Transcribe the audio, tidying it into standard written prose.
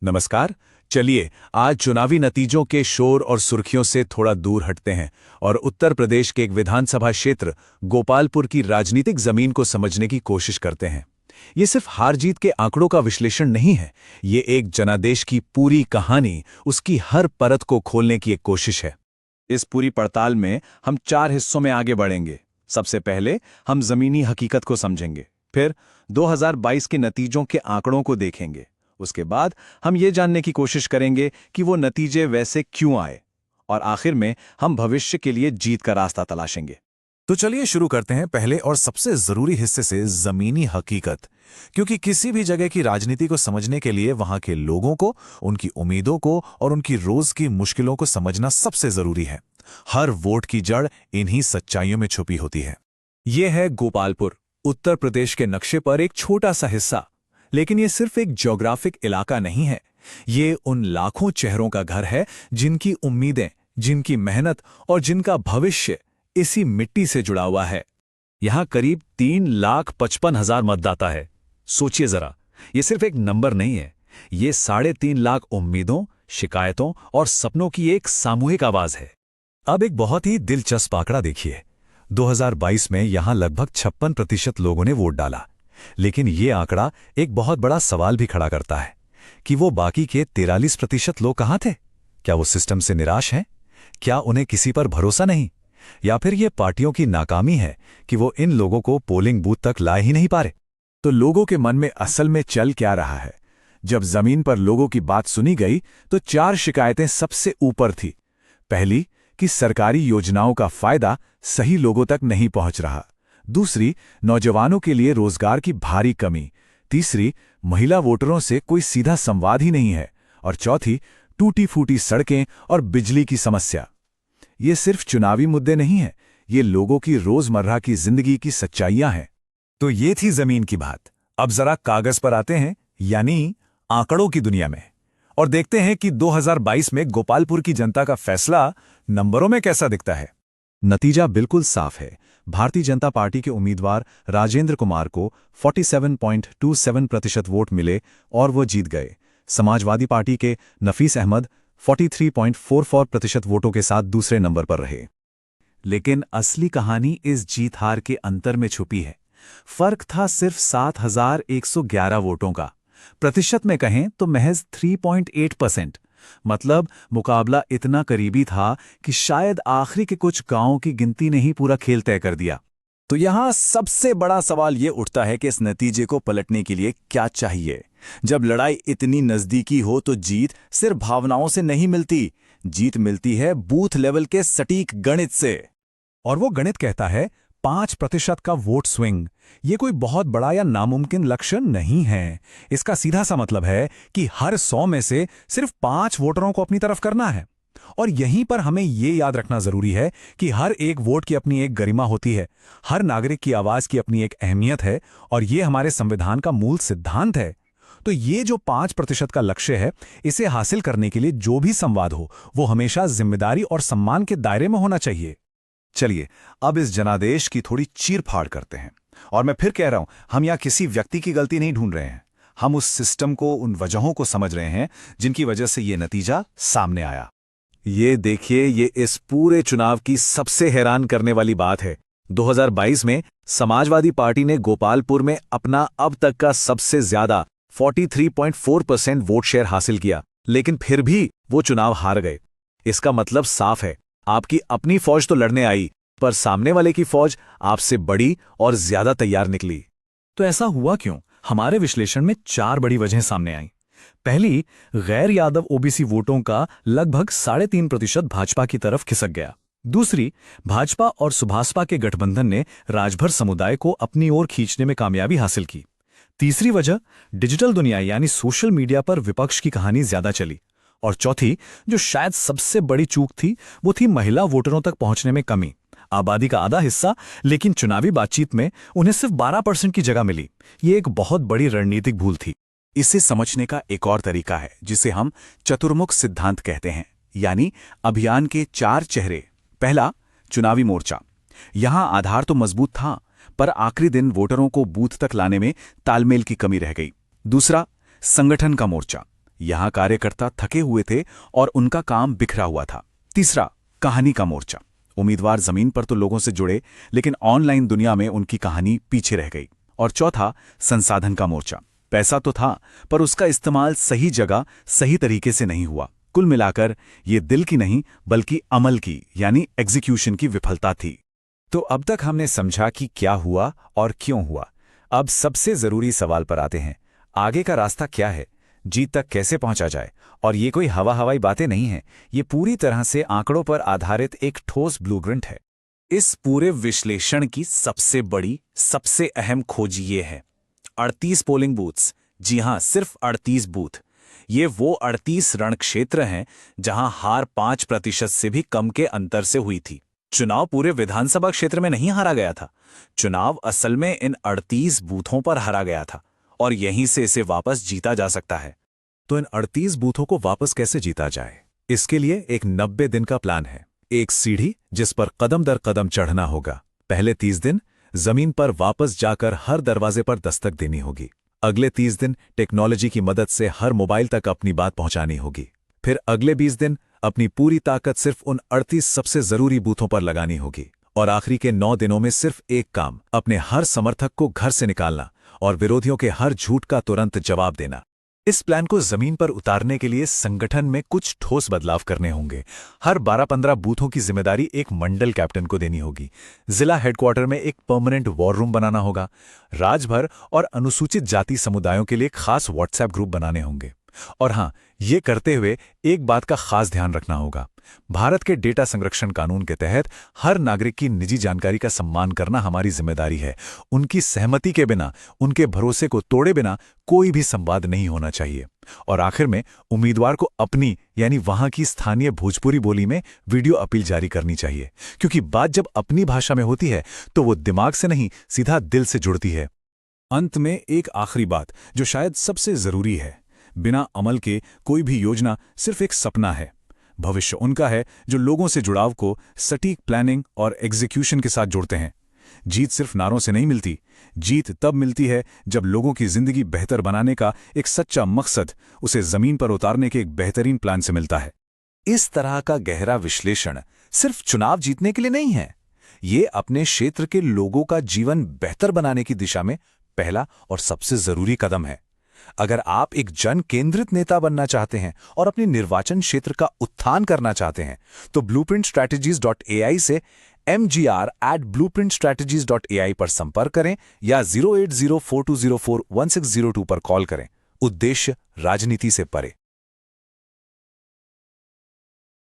नमस्कार। चलिए आज चुनावी नतीजों के शोर और सुर्खियों से थोड़ा दूर हटते हैं और उत्तर प्रदेश के एक विधानसभा क्षेत्र गोपालपुर की राजनीतिक जमीन को समझने की कोशिश करते हैं। ये सिर्फ हार जीत के आंकड़ों का विश्लेषण नहीं है, ये एक जनादेश की पूरी कहानी, उसकी हर परत को खोलने की एक कोशिश है। इस पूरी पड़ताल में हम 4 हिस्सों में आगे बढ़ेंगे। सबसे पहले हम जमीनी हकीकत को समझेंगे, फिर 2022 के नतीजों के आंकड़ों को देखेंगे, उसके बाद हम ये जानने की कोशिश करेंगे कि वो नतीजे वैसे क्यों आए, और आखिर में हम भविष्य के लिए जीत का रास्ता तलाशेंगे। तो चलिए शुरू करते हैं पहले और सबसे जरूरी हिस्से से, जमीनी हकीकत। क्योंकि किसी भी जगह की राजनीति को समझने के लिए वहां के लोगों को, उनकी उम्मीदों को और उनकी रोज की मुश्किलों को समझना सबसे जरूरी है। हर वोट की जड़ इन्हीं सच्चाइयों में छुपी होती है। ये है गोपालपुर, उत्तर प्रदेश के नक्शे पर एक छोटा सा हिस्सा। लेकिन ये सिर्फ एक ज्योग्राफिक इलाका नहीं है, ये उन लाखों चेहरों का घर है जिनकी उम्मीदें, जिनकी मेहनत और जिनका भविष्य इसी मिट्टी से जुड़ा हुआ है। यहां करीब 3,55,000 मतदाता है। सोचिए जरा, ये सिर्फ एक नंबर नहीं है, ये 3.5 लाख उम्मीदों, शिकायतों और सपनों की एक सामूहिक आवाज है। अब एक बहुत ही दिलचस्प आंकड़ा देखिए। 2022 में यहां लगभग 56% लोगों ने वोट डाला। लेकिन ये आंकड़ा एक बहुत बड़ा सवाल भी खड़ा करता है कि वो बाकी के 43% लोग कहां थे? क्या वो सिस्टम से निराश हैं? क्या उन्हें किसी पर भरोसा नहीं? या फिर ये पार्टियों की नाकामी है कि वो इन लोगों को पोलिंग बूथ तक ला ही नहीं पा रहे? तो लोगों के मन में असल में चल क्या रहा है? जब जमीन पर लोगों की बात सुनी गई तो 4 शिकायतें सबसे ऊपर थी। पहली, कि सरकारी योजनाओं का फायदा सही लोगों तक नहीं पहुंच रहा। दूसरी, नौजवानों के लिए रोजगार की भारी कमी। तीसरी, महिला वोटरों से कोई सीधा संवाद ही नहीं है। और चौथी, टूटी फूटी सड़कें और बिजली की समस्या। ये सिर्फ चुनावी मुद्दे नहीं हैं, ये लोगों की रोजमर्रा की जिंदगी की सच्चाइयां हैं। तो ये थी जमीन की बात। अब जरा कागज पर आते हैं, यानी आंकड़ों की दुनिया में, और देखते हैं कि 2022 में गोपालपुर की जनता का फैसला नंबरों में कैसा दिखता है। नतीजा बिल्कुल साफ है। भारतीय जनता पार्टी के उम्मीदवार राजेंद्र कुमार को 47.27% वोट मिले और वो जीत गए। समाजवादी पार्टी के नफीस अहमद 43.44% वोटों के साथ दूसरे नंबर पर रहे। लेकिन असली कहानी इस जीत हार के अंतर में छुपी है। फर्क था सिर्फ 7,111 वोटों का। प्रतिशत में कहें तो महज 3.8%। मतलब मुकाबला इतना करीबी था कि शायद आखिरी के कुछ गांवों की गिनती ने ही पूरा खेल तय कर दिया। तो यहां सबसे बड़ा सवाल यह उठता है कि इस नतीजे को पलटने के लिए क्या चाहिए। जब लड़ाई इतनी नजदीकी हो तो जीत सिर्फ भावनाओं से नहीं मिलती, जीत मिलती है बूथ लेवल के सटीक गणित से। और वो गणित कहता है 5% का वोट स्विंग। ये कोई बहुत बड़ा या नामुमकिन लक्ष्य नहीं है। इसका सीधा सा मतलब है कि हर 100 में से सिर्फ 5 वोटरों को अपनी तरफ करना है। और यहीं पर हमें ये याद रखना जरूरी है कि हर एक वोट की अपनी एक गरिमा होती है, हर नागरिक की आवाज की अपनी एक अहमियत है, और ये हमारे संविधान का मूल सिद्धांत है। तो ये जो 5% का लक्ष्य है, इसे हासिल करने के लिए जो भी संवाद हो वो हमेशा जिम्मेदारी और सम्मान के दायरे में होना चाहिए। चलिए अब इस जनादेश की थोड़ी चीर-फाड़ करते हैं। और मैं फिर कह रहा हूं, हम यहां किसी व्यक्ति की गलती नहीं ढूंढ रहे हैं, हम उस सिस्टम को, उन वजहों को समझ रहे हैं जिनकी वजह से ये नतीजा सामने आया। ये देखिए, ये इस पूरे चुनाव की सबसे हैरान करने वाली बात है। 2022 में समाजवादी पार्टी ने गोपालपुर में अपना अब तक का सबसे ज्यादा 43.4% वोट शेयर हासिल किया, लेकिन फिर भी वो चुनाव हार गए। इसका मतलब साफ है, आपकी अपनी फौज तो लड़ने आई, पर सामने वाले की फौज आपसे बड़ी और ज्यादा तैयार निकली। तो ऐसा हुआ क्यों? हमारे विश्लेषण में 4 बड़ी वजहें सामने आईं। पहली, गैर यादव ओबीसी वोटों का लगभग 3.5% भाजपा की तरफ खिसक गया। दूसरी, भाजपा और सुभासपा के गठबंधन ने राजभर समुदाय को अपनी ओर खींचने में कामयाबी हासिल की। तीसरी वजह, डिजिटल दुनिया यानी सोशल मीडिया पर विपक्ष की कहानी ज्यादा चली। और चौथी, जो शायद सबसे बड़ी चूक थी, वो थी महिला वोटरों तक पहुंचने में कमी। आबादी का आधा हिस्सा, लेकिन चुनावी बातचीत में उन्हें सिर्फ 12% की जगह मिली। ये एक बहुत बड़ी रणनीतिक भूल थी। इसे समझने का एक और तरीका है जिसे हम चतुर्मुख सिद्धांत कहते हैं, यानी अभियान के 4 चेहरे। पहला, चुनावी मोर्चा। यहां आधार तो मजबूत था, पर आखिरी दिन वोटरों को बूथ तक लाने में तालमेल की कमी रह गई। दूसरा, संगठन का मोर्चा। यहाँ कार्यकर्ता थके हुए थे और उनका काम बिखरा हुआ था। तीसरा, कहानी का मोर्चा। उम्मीदवार जमीन पर तो लोगों से जुड़े, लेकिन ऑनलाइन दुनिया में उनकी कहानी पीछे रह गई। और चौथा, संसाधन का मोर्चा। पैसा तो था, पर उसका इस्तेमाल सही जगह सही तरीके से नहीं हुआ। कुल मिलाकर ये दिल की नहीं बल्कि अमल की यानी एग्जीक्यूशन की विफलता थी। तो अब तक हमने समझा कि क्या हुआ और क्यों हुआ। अब सबसे जरूरी सवाल पर आते हैं, आगे का रास्ता क्या है, जीत तक कैसे पहुंचा जाए। और ये कोई हवाई बातें नहीं हैं, ये पूरी तरह से आंकड़ों पर आधारित एक ठोस ब्लूप्रिंट है। इस पूरे विश्लेषण की सबसे बड़ी, सबसे अहम खोज ये है, 38 पोलिंग बूथ्स। जी हां, सिर्फ 38 बूथ। ये वो 38 रण क्षेत्र हैं जहां हार 5% से भी कम के अंतर से हुई थी। चुनाव पूरे विधानसभा क्षेत्र में नहीं हारा गया था, चुनाव असल में इन 38 बूथों पर हारा गया था, और यहीं से इसे वापस जीता जा सकता है। तो इन 38 बूथों को वापस कैसे जीता जाए? इसके लिए एक 90 दिन का प्लान है। एक सीढ़ी जिस पर कदम दर कदम चढ़ना होगा। पहले 30 दिन जमीन पर वापस जाकर हर दरवाजे पर दस्तक देनी होगी। अगले 30 दिन टेक्नोलॉजी की मदद से हर मोबाइल तक अपनी बात पहुंचानी होगी। फिर अगले 20 दिन अपनी पूरी ताकत सिर्फ उन 38 सबसे जरूरी बूथों पर लगानी होगी। और आखिरी के 9 दिनों में सिर्फ एक काम, अपने हर समर्थक को घर से निकालना और विरोधियों के हर झूठ का तुरंत जवाब देना। इस प्लान को जमीन पर उतारने के लिए संगठन में कुछ ठोस बदलाव करने होंगे। हर 12-15 बूथों की जिम्मेदारी एक मंडल कैप्टन को देनी होगी। जिला हेडक्वार्टर में एक परमानेंट वॉर रूम बनाना होगा। राज्यभर और अनुसूचित जाति समुदायों के लिए खास व्हाट्सएप ग्रुप बनाने होंगे। और हां, ये करते हुए एक बात का खास ध्यान रखना होगा, भारत के डेटा संरक्षण कानून के तहत हर नागरिक की निजी जानकारी का सम्मान करना हमारी जिम्मेदारी है। उनकी सहमति के बिना, उनके भरोसे को तोड़े बिना कोई भी संवाद नहीं होना चाहिए। और आखिर में उम्मीदवार को अपनी यानी वहां की स्थानीय भोजपुरी बोली में वीडियो अपील जारी करनी चाहिए, क्योंकि बात जब अपनी भाषा में होती है तो वो दिमाग से नहीं, सीधा दिल से जुड़ती है। अंत में एक आखिरी बात जो शायद सबसे जरूरी है, बिना अमल के कोई भी योजना सिर्फ एक सपना है। भविष्य उनका है जो लोगों से जुड़ाव को सटीक प्लानिंग और एग्जीक्यूशन के साथ जोड़ते हैं। जीत सिर्फ नारों से नहीं मिलती, जीत तब मिलती है जब लोगों की जिंदगी बेहतर बनाने का एक सच्चा मकसद उसे जमीन पर उतारने के एक बेहतरीन प्लान से मिलता है। इस तरह का गहरा विश्लेषण सिर्फ चुनाव जीतने के लिए नहीं है, ये अपने क्षेत्र के लोगों का जीवन बेहतर बनाने की दिशा में पहला और सबसे जरूरी कदम है। अगर आप एक जन केंद्रित नेता बनना चाहते हैं और अपने निर्वाचन क्षेत्र का उत्थान करना चाहते हैं, तो blueprintstrategies.ai से mgr@blueprintstrategies.ai पर संपर्क करें या 08042041602 पर कॉल करें। उद्देश्य राजनीति से परे।